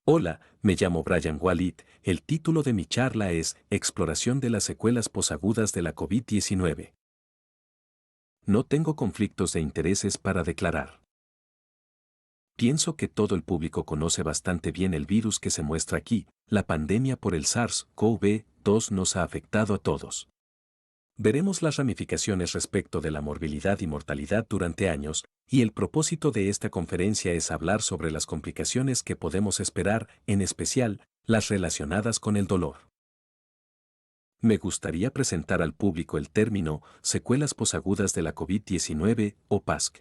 Hola, me llamo Brian Walid. El título de mi charla es Exploración de las secuelas posagudas de la COVID-19. No tengo conflictos de intereses para declarar. Pienso que todo el público conoce bastante bien el virus que se muestra aquí. La pandemia por el SARS-CoV-2 nos ha afectado a todos. Veremos las ramificaciones respecto de la morbilidad y mortalidad durante años, y el propósito de esta conferencia es hablar sobre las complicaciones que podemos esperar, en especial, las relacionadas con el dolor. Me gustaría presentar al público el término secuelas posagudas de la COVID-19 o PASC.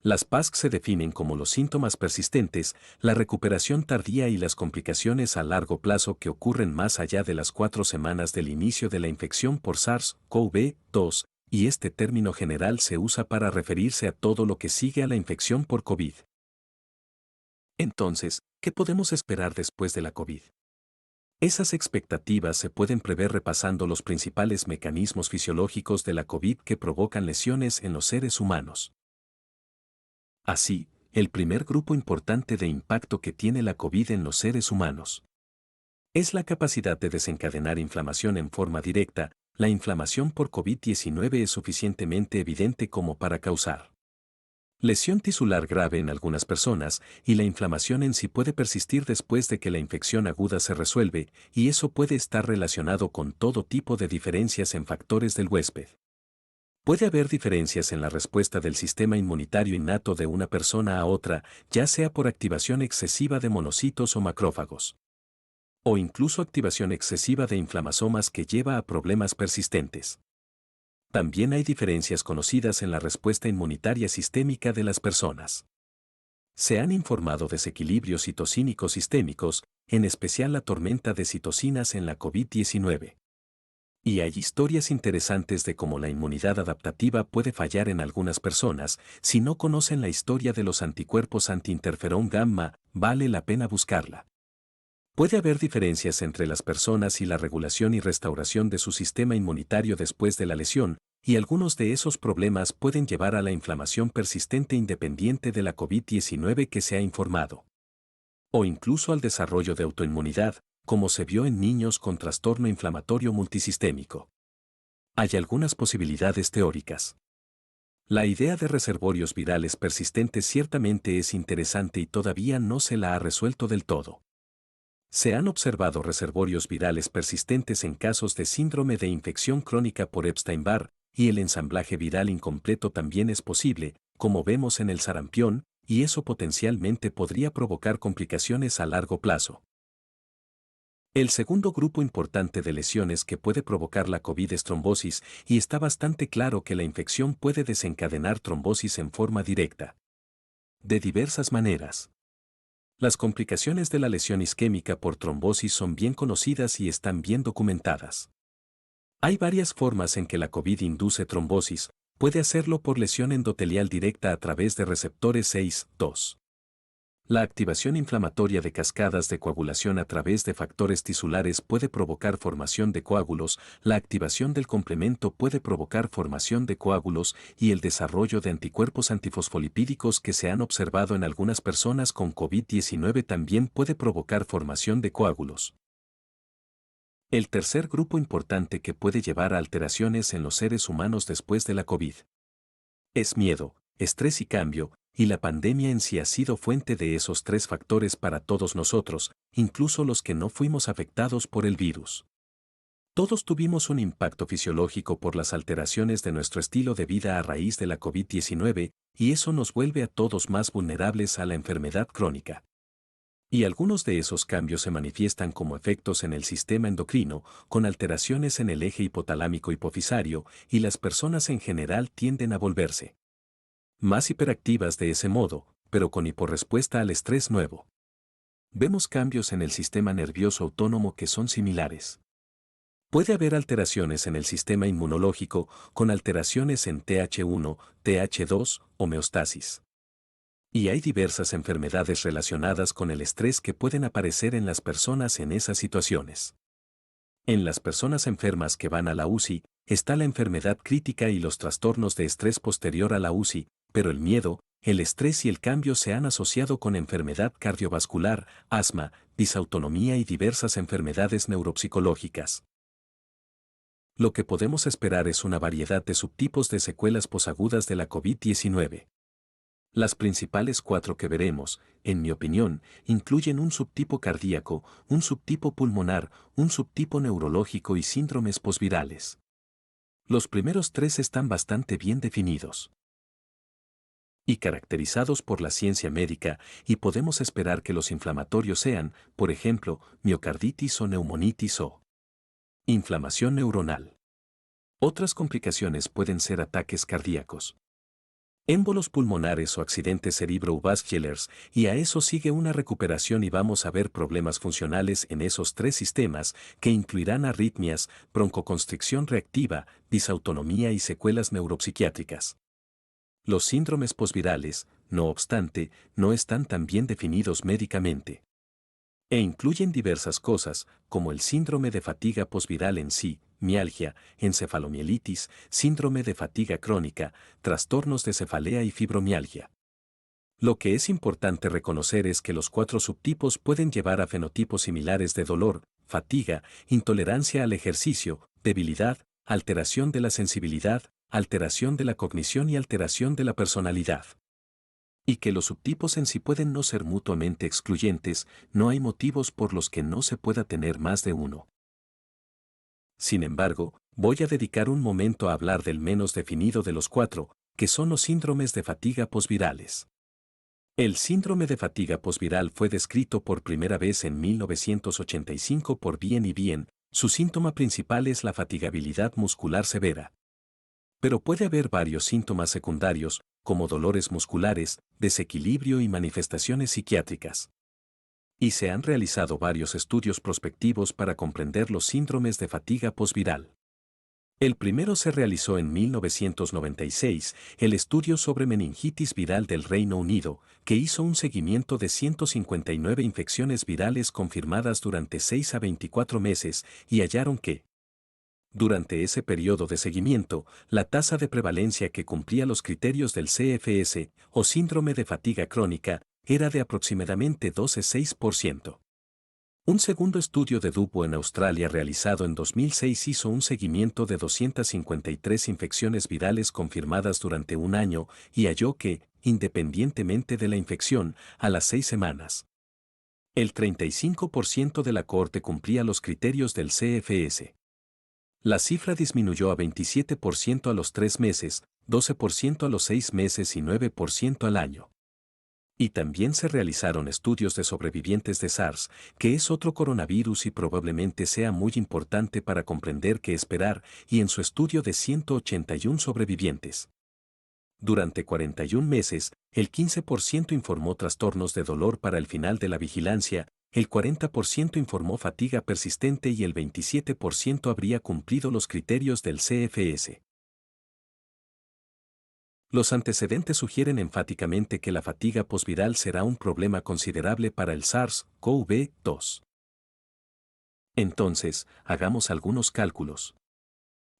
Las PASC se definen como los síntomas persistentes, la recuperación tardía y las complicaciones a largo plazo que ocurren más allá de las 4 semanas del inicio de la infección por SARS-CoV-2, y este término general se usa para referirse a todo lo que sigue a la infección por COVID. Entonces, ¿qué podemos esperar después de la COVID? Esas expectativas se pueden prever repasando los principales mecanismos fisiológicos de la COVID que provocan lesiones en los seres humanos. Así, el primer grupo importante de impacto que tiene la COVID en los seres humanos es la capacidad de desencadenar inflamación en forma directa. La inflamación por COVID-19 es suficientemente evidente como para causar lesión tisular grave en algunas personas, y la inflamación en sí puede persistir después de que la infección aguda se resuelve, y eso puede estar relacionado con todo tipo de diferencias en factores del huésped. Puede haber diferencias en la respuesta del sistema inmunitario innato de una persona a otra, ya sea por activación excesiva de monocitos o macrófagos, o incluso activación excesiva de inflamasomas que lleva a problemas persistentes. También hay diferencias conocidas en la respuesta inmunitaria sistémica de las personas. Se han informado desequilibrios citocínicos sistémicos, en especial la tormenta de citocinas en la COVID-19. Y hay historias interesantes de cómo la inmunidad adaptativa puede fallar en algunas personas. Si no conocen la historia de los anticuerpos antiinterferón gamma, vale la pena buscarla. Puede haber diferencias entre las personas y la regulación y restauración de su sistema inmunitario después de la lesión, y algunos de esos problemas pueden llevar a la inflamación persistente independiente de la COVID-19 que se ha informado. O incluso al desarrollo de autoinmunidad, como se vio en niños con trastorno inflamatorio multisistémico. Hay algunas posibilidades teóricas. La idea de reservorios virales persistentes ciertamente es interesante y todavía no se la ha resuelto del todo. Se han observado reservorios virales persistentes en casos de síndrome de infección crónica por Epstein-Barr, y el ensamblaje viral incompleto también es posible, como vemos en el sarampión, y eso potencialmente podría provocar complicaciones a largo plazo. El segundo grupo importante de lesiones que puede provocar la COVID es trombosis, y está bastante claro que la infección puede desencadenar trombosis en forma directa. De diversas maneras. Las complicaciones de la lesión isquémica por trombosis son bien conocidas y están bien documentadas. Hay varias formas en que la COVID induce trombosis. Puede hacerlo por lesión endotelial directa a través de receptores 6-2. La activación inflamatoria de cascadas de coagulación a través de factores tisulares puede provocar formación de coágulos. La activación del complemento puede provocar formación de coágulos y el desarrollo de anticuerpos antifosfolipídicos que se han observado en algunas personas con COVID-19 también puede provocar formación de coágulos. El tercer grupo importante que puede llevar a alteraciones en los seres humanos después de la COVID es miedo, estrés y cambio, y la pandemia en sí ha sido fuente de esos tres factores para todos nosotros, incluso los que no fuimos afectados por el virus. Todos tuvimos un impacto fisiológico por las alteraciones de nuestro estilo de vida a raíz de la COVID-19, y eso nos vuelve a todos más vulnerables a la enfermedad crónica. Y algunos de esos cambios se manifiestan como efectos en el sistema endocrino, con alteraciones en el eje hipotalámico hipofisario, y las personas en general tienden a volverse más hiperactivas de ese modo, pero con hiporrespuesta al estrés nuevo. Vemos cambios en el sistema nervioso autónomo que son similares. Puede haber alteraciones en el sistema inmunológico, con alteraciones en TH1, TH2, homeostasis. Y hay diversas enfermedades relacionadas con el estrés que pueden aparecer en las personas en esas situaciones. En las personas enfermas que van a la UCI, está la enfermedad crítica y los trastornos de estrés posterior a la UCI, pero el miedo, el estrés y el cambio se han asociado con enfermedad cardiovascular, asma, disautonomía y diversas enfermedades neuropsicológicas. Lo que podemos esperar es una variedad de subtipos de secuelas posagudas de la COVID-19. Las principales 4 que veremos, en mi opinión, incluyen un subtipo cardíaco, un subtipo pulmonar, un subtipo neurológico y síndromes posvirales. Los primeros 3 están bastante bien definidos y caracterizados por la ciencia médica, y podemos esperar que los inflamatorios sean, por ejemplo, miocarditis o neumonitis o inflamación neuronal. Otras complicaciones pueden ser ataques cardíacos, émbolos pulmonares o accidentes cerebrovasculares, y a eso sigue una recuperación y vamos a ver problemas funcionales en esos 3 sistemas que incluirán arritmias, broncoconstricción reactiva, disautonomía y secuelas neuropsiquiátricas. Los síndromes posvirales, no obstante, no están tan bien definidos médicamente. E incluyen diversas cosas, como el síndrome de fatiga posviral en sí, mialgia, encefalomielitis, síndrome de fatiga crónica, trastornos de cefalea y fibromialgia. Lo que es importante reconocer es que los 4 subtipos pueden llevar a fenotipos similares de dolor, fatiga, intolerancia al ejercicio, debilidad, alteración de la sensibilidad, alteración de la cognición y alteración de la personalidad. Y que los subtipos en sí pueden no ser mutuamente excluyentes, no hay motivos por los que no se pueda tener más de uno. Sin embargo, voy a dedicar un momento a hablar del menos definido de los 4, que son los síndromes de fatiga posvirales. El síndrome de fatiga posviral fue descrito por primera vez en 1985 por Bien y Bien. Su síntoma principal es la fatigabilidad muscular severa. Pero puede haber varios síntomas secundarios, como dolores musculares, desequilibrio y manifestaciones psiquiátricas. Y se han realizado varios estudios prospectivos para comprender los síndromes de fatiga posviral. El primero se realizó en 1996, el estudio sobre meningitis viral del Reino Unido, que hizo un seguimiento de 159 infecciones virales confirmadas durante 6 a 24 meses y hallaron que, durante ese periodo de seguimiento, la tasa de prevalencia que cumplía los criterios del CFS, o síndrome de fatiga crónica, era de aproximadamente 12,6%. Un segundo estudio de Dubo en Australia realizado en 2006 hizo un seguimiento de 253 infecciones virales confirmadas durante un año y halló que, independientemente de la infección, a las 6 semanas, el 35% de la cohorte cumplía los criterios del CFS. La cifra disminuyó a 27% a los 3 meses, 12% a los 6 meses y 9% al año. Y también se realizaron estudios de sobrevivientes de SARS, que es otro coronavirus y probablemente sea muy importante para comprender qué esperar, y en su estudio de 181 sobrevivientes. Durante 41 meses, el 15% informó trastornos de dolor para el final de la vigilancia, el 40% informó fatiga persistente y el 27% habría cumplido los criterios del CFS. Los antecedentes sugieren enfáticamente que la fatiga posviral será un problema considerable para el SARS-CoV-2. Entonces, hagamos algunos cálculos.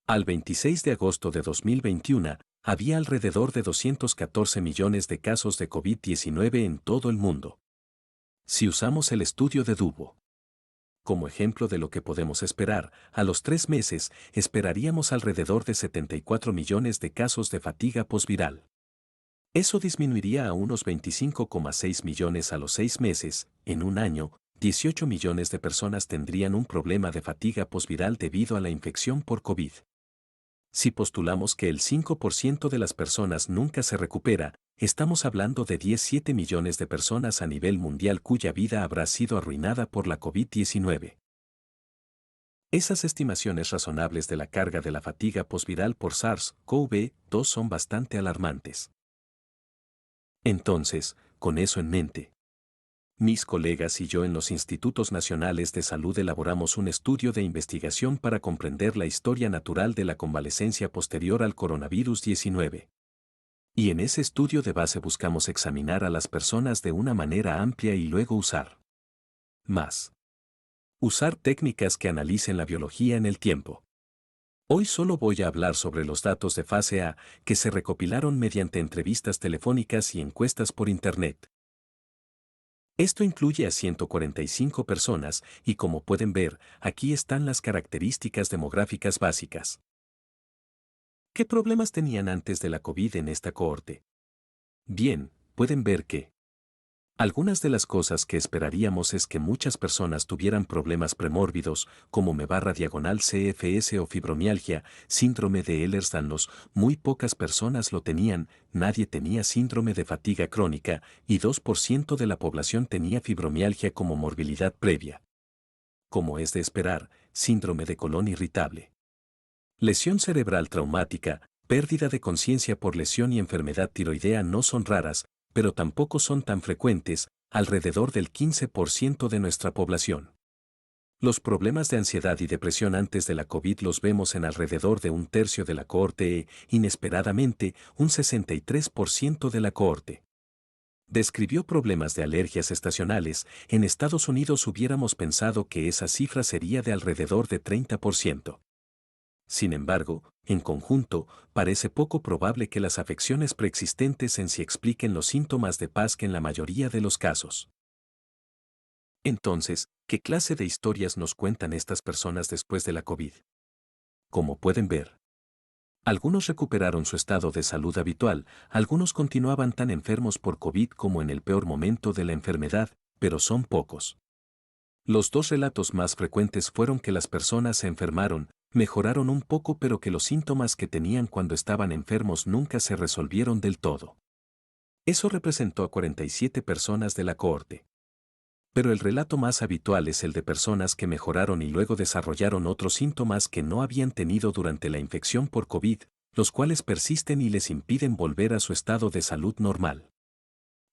Al 26 de agosto de 2021, había alrededor de 214 millones de casos de COVID-19 en todo el mundo. Si usamos el estudio de Dubo como ejemplo de lo que podemos esperar, a los 3 meses esperaríamos alrededor de 74 millones de casos de fatiga posviral. Eso disminuiría a unos 25,6 millones a los 6 meses. En un año, 18 millones de personas tendrían un problema de fatiga posviral debido a la infección por COVID. Si postulamos que el 5% de las personas nunca se recupera, estamos hablando de 17 millones de personas a nivel mundial cuya vida habrá sido arruinada por la COVID-19. Esas estimaciones razonables de la carga de la fatiga posviral por SARS-CoV-2 son bastante alarmantes. Entonces, con eso en mente, mis colegas y yo en los Institutos Nacionales de Salud elaboramos un estudio de investigación para comprender la historia natural de la convalecencia posterior al coronavirus 19. Y en ese estudio de base buscamos examinar a las personas de una manera amplia y luego usar técnicas que analicen la biología en el tiempo. Hoy solo voy a hablar sobre los datos de fase A que se recopilaron mediante entrevistas telefónicas y encuestas por Internet. Esto incluye a 145 personas y como pueden ver, aquí están las características demográficas básicas. ¿Qué problemas tenían antes de la COVID en esta cohorte? Bien, pueden ver que algunas de las cosas que esperaríamos es que muchas personas tuvieran problemas premórbidos, como M/CFS o fibromialgia, síndrome de Ehlers-Danlos. Muy pocas personas lo tenían, nadie tenía síndrome de fatiga crónica, y 2% de la población tenía fibromialgia como morbilidad previa. Como es de esperar, síndrome de colon irritable. Lesión cerebral traumática, pérdida de conciencia por lesión y enfermedad tiroidea no son raras, pero tampoco son tan frecuentes, alrededor del 15% de nuestra población. Los problemas de ansiedad y depresión antes de la COVID los vemos en alrededor de un tercio de la cohorte e, inesperadamente, un 63% de la cohorte. Describió problemas de alergias estacionales. En Estados Unidos hubiéramos pensado que esa cifra sería de alrededor de 30%. Sin embargo, en conjunto, parece poco probable que las afecciones preexistentes en sí expliquen los síntomas de PASC en la mayoría de los casos. Entonces, ¿qué clase de historias nos cuentan estas personas después de la COVID? Como pueden ver, algunos recuperaron su estado de salud habitual, algunos continuaban tan enfermos por COVID como en el peor momento de la enfermedad, pero son pocos. Los dos relatos más frecuentes fueron que las personas se enfermaron, mejoraron un poco pero que los síntomas que tenían cuando estaban enfermos nunca se resolvieron del todo. Eso representó a 47 personas de la cohorte. Pero el relato más habitual es el de personas que mejoraron y luego desarrollaron otros síntomas que no habían tenido durante la infección por COVID, los cuales persisten y les impiden volver a su estado de salud normal.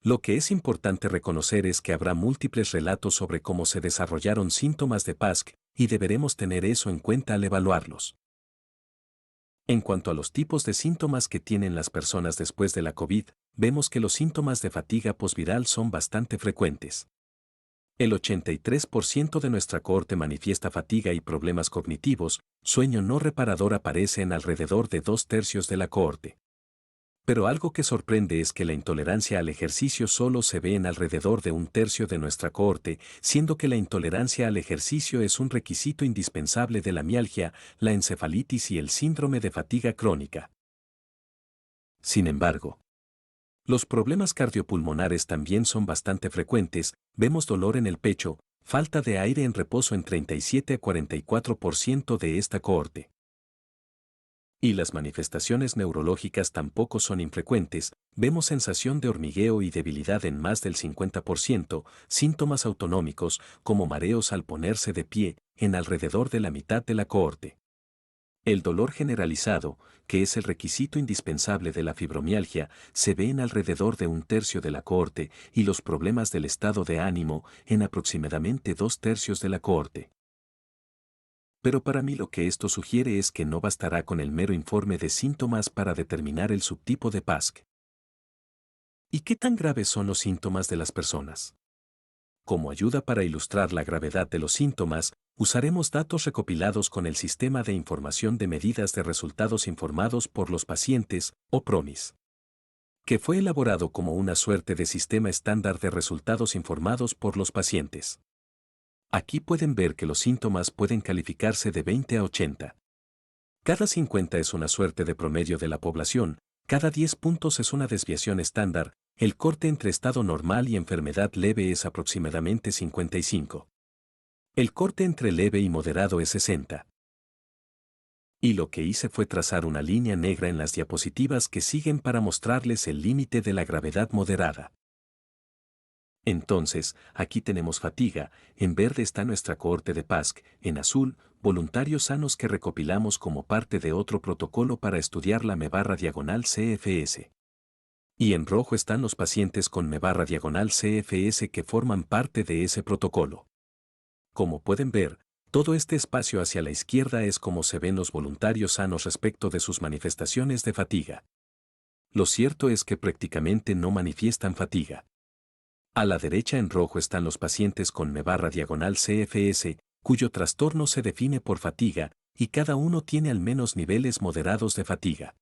Lo que es importante reconocer es que habrá múltiples relatos sobre cómo se desarrollaron síntomas de PASC, y deberemos tener eso en cuenta al evaluarlos. En cuanto a los tipos de síntomas que tienen las personas después de la COVID, vemos que los síntomas de fatiga posviral son bastante frecuentes. El 83% de nuestra cohorte manifiesta fatiga y problemas cognitivos, sueño no reparador aparece en alrededor de 2/3 de la cohorte. Pero algo que sorprende es que la intolerancia al ejercicio solo se ve en alrededor de 1/3 de nuestra cohorte, siendo que la intolerancia al ejercicio es un requisito indispensable de la mialgia, la encefalitis y el síndrome de fatiga crónica. Sin embargo, los problemas cardiopulmonares también son bastante frecuentes, vemos dolor en el pecho, falta de aire en reposo en 37 a 44% de esta cohorte. Y las manifestaciones neurológicas tampoco son infrecuentes, vemos sensación de hormigueo y debilidad en más del 50%, síntomas autonómicos, como mareos al ponerse de pie, en alrededor de la mitad de la cohorte. El dolor generalizado, que es el requisito indispensable de la fibromialgia, se ve en alrededor de 1/3 de la cohorte y los problemas del estado de ánimo en aproximadamente 2/3 de la cohorte. Pero para mí lo que esto sugiere es que no bastará con el mero informe de síntomas para determinar el subtipo de PASC. ¿Y qué tan graves son los síntomas de las personas? Como ayuda para ilustrar la gravedad de los síntomas, usaremos datos recopilados con el Sistema de Información de Medidas de Resultados Informados por los Pacientes, o PROMIS, que fue elaborado como una suerte de sistema estándar de resultados informados por los pacientes. Aquí pueden ver que los síntomas pueden calificarse de 20 a 80. Cada 50 es una suerte de promedio de la población, cada 10 puntos es una desviación estándar, el corte entre estado normal y enfermedad leve es aproximadamente 55. El corte entre leve y moderado es 60. Y lo que hice fue trazar una línea negra en las diapositivas que siguen para mostrarles el límite de la gravedad moderada. Entonces, aquí tenemos fatiga, en verde está nuestra cohorte de PASC, en azul, voluntarios sanos que recopilamos como parte de otro protocolo para estudiar la M/CFS. Y en rojo están los pacientes con M/CFS que forman parte de ese protocolo. Como pueden ver, todo este espacio hacia la izquierda es como se ven los voluntarios sanos respecto de sus manifestaciones de fatiga. Lo cierto es que prácticamente no manifiestan fatiga. A la derecha en rojo están los pacientes con M/CFS, cuyo trastorno se define por fatiga, y cada uno tiene al menos niveles moderados de fatiga.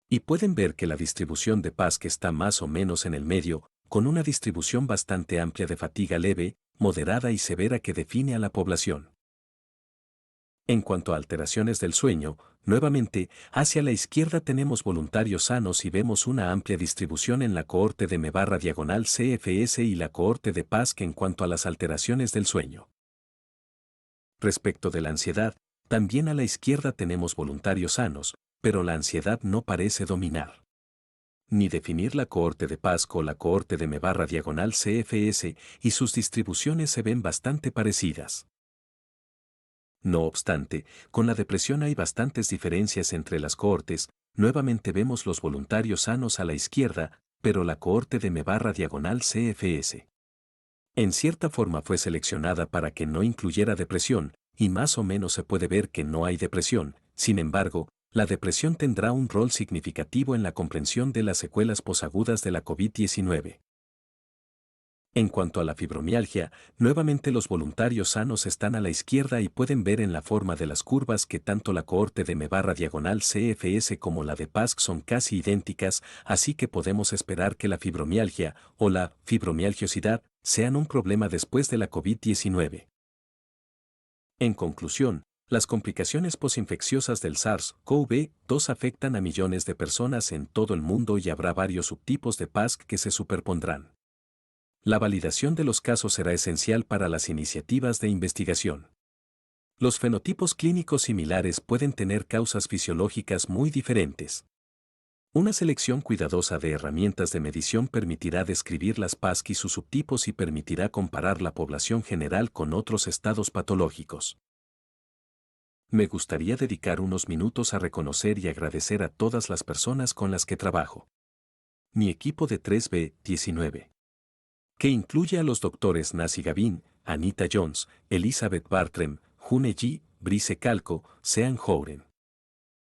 Y pueden ver que la distribución de PASC está más o menos en el medio, con una distribución bastante amplia de fatiga leve, moderada y severa que define a la población. En cuanto a alteraciones del sueño, nuevamente, hacia la izquierda tenemos voluntarios sanos y vemos una amplia distribución en la cohorte de M/CFS y la cohorte de PASC en cuanto a las alteraciones del sueño. Respecto de la ansiedad, también a la izquierda tenemos voluntarios sanos, pero la ansiedad no parece dominar. Ni definir la cohorte de PASC o la cohorte de M/CFS y sus distribuciones se ven bastante parecidas. No obstante, con la depresión hay bastantes diferencias entre las cohortes, nuevamente vemos los voluntarios sanos a la izquierda, pero la cohorte de M/CFS. En cierta forma fue seleccionada para que no incluyera depresión, y más o menos se puede ver que no hay depresión, sin embargo, la depresión tendrá un rol significativo en la comprensión de las secuelas posagudas de la COVID-19. En cuanto a la fibromialgia, nuevamente los voluntarios sanos están a la izquierda y pueden ver en la forma de las curvas que tanto la cohorte de M/CFS como la de PASC son casi idénticas, así que podemos esperar que la fibromialgia o la fibromialgiosidad sean un problema después de la COVID-19. En conclusión, las complicaciones posinfecciosas del SARS-CoV-2 afectan a millones de personas en todo el mundo y habrá varios subtipos de PASC que se superpondrán. La validación de los casos será esencial para las iniciativas de investigación. Los fenotipos clínicos similares pueden tener causas fisiológicas muy diferentes. Una selección cuidadosa de herramientas de medición permitirá describir las PASC y sus subtipos y permitirá comparar la población general con otros estados patológicos. Me gustaría dedicar unos minutos a reconocer y agradecer a todas las personas con las que trabajo. Mi equipo de 3B19. Que incluye a los doctores Nancy Gavin, Anita Jones, Elizabeth Bartram, June Ji, Brice Calco, Sean Houren.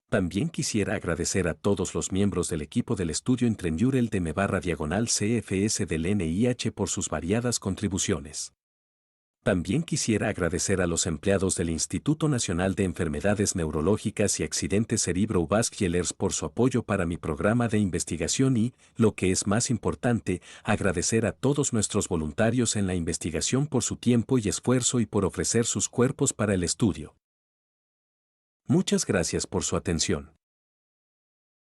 También quisiera agradecer a todos los miembros del equipo del estudio Intramural de M/CFS del NIH por sus variadas contribuciones. También quisiera agradecer a los empleados del Instituto Nacional de Enfermedades Neurológicas y Accidentes Cerebrovasculares por su apoyo para mi programa de investigación y, lo que es más importante, agradecer a todos nuestros voluntarios en la investigación por su tiempo y esfuerzo y por ofrecer sus cuerpos para el estudio. Muchas gracias por su atención.